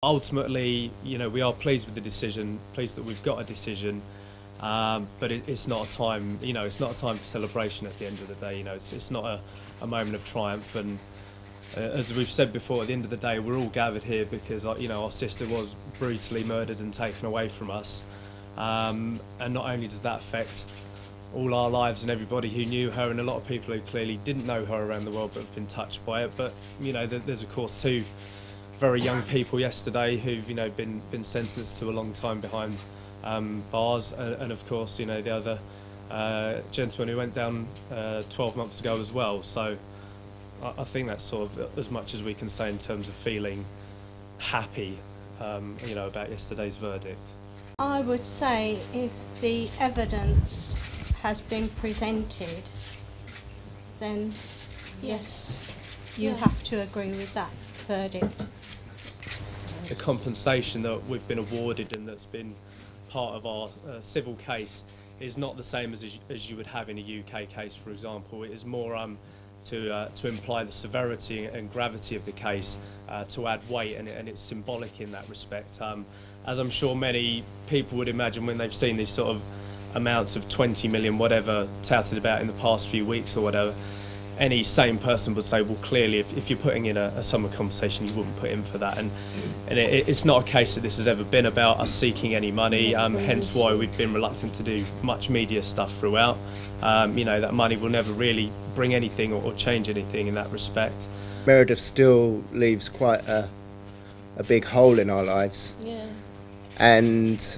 Ultimately, we are pleased with the decision, pleased that we've got a decision, but it's not a time, it's not a time for celebration at the end of the day. It's not a moment of triumph. And as we've said before, at the end of the day, we're all gathered here because, our sister was brutally murdered and taken away from us. And not only does that affect all our lives and everybody who knew her, and a lot of people who clearly didn't know her around the world but have been touched by it, but, there's of course two very young people yesterday who've been sentenced to a long time behind bars, and of course the other gentleman who went down 12 months ago as well. So I think that's sort of as much as we can say in terms of feeling happy about yesterday's verdict. I would say if the evidence has been presented, then yes, you have to agree with that verdict. The compensation that we've been awarded and that's been part of our civil case is not the same as you would have in a UK case, for example. It is more to imply the severity and gravity of the case, to add weight, and it's symbolic in that respect. As I'm sure many people would imagine when they've seen these sort of amounts of 20 million whatever touted about in the past few weeks or whatever, any sane person would say, well, clearly, if you're putting in a sum of compensation, you wouldn't put in for that. And it's not a case that this has ever been about us seeking any money, hence why we've been reluctant to do much media stuff throughout. That money will never really bring anything or change anything in that respect. Meredith still leaves quite a big hole in our lives. Yeah. And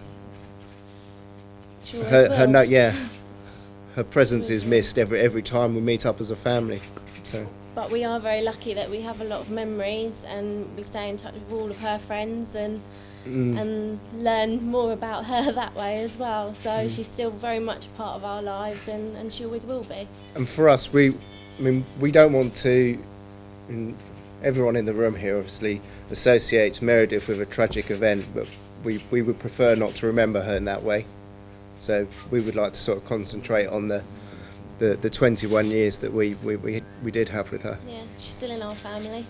her presence is missed every time we meet up as a family. So. But we are very lucky that we have a lot of memories, and we stay in touch with all of her friends and learn more about her that way as well. So she's still very much a part of our lives, and she always will be. And for us, we don't want to. Everyone in the room here obviously associates Meredith with a tragic event, but we would prefer not to remember her in that way. So we would like to sort of concentrate on the 21 years that we did have with her. Yeah, she's still in our family.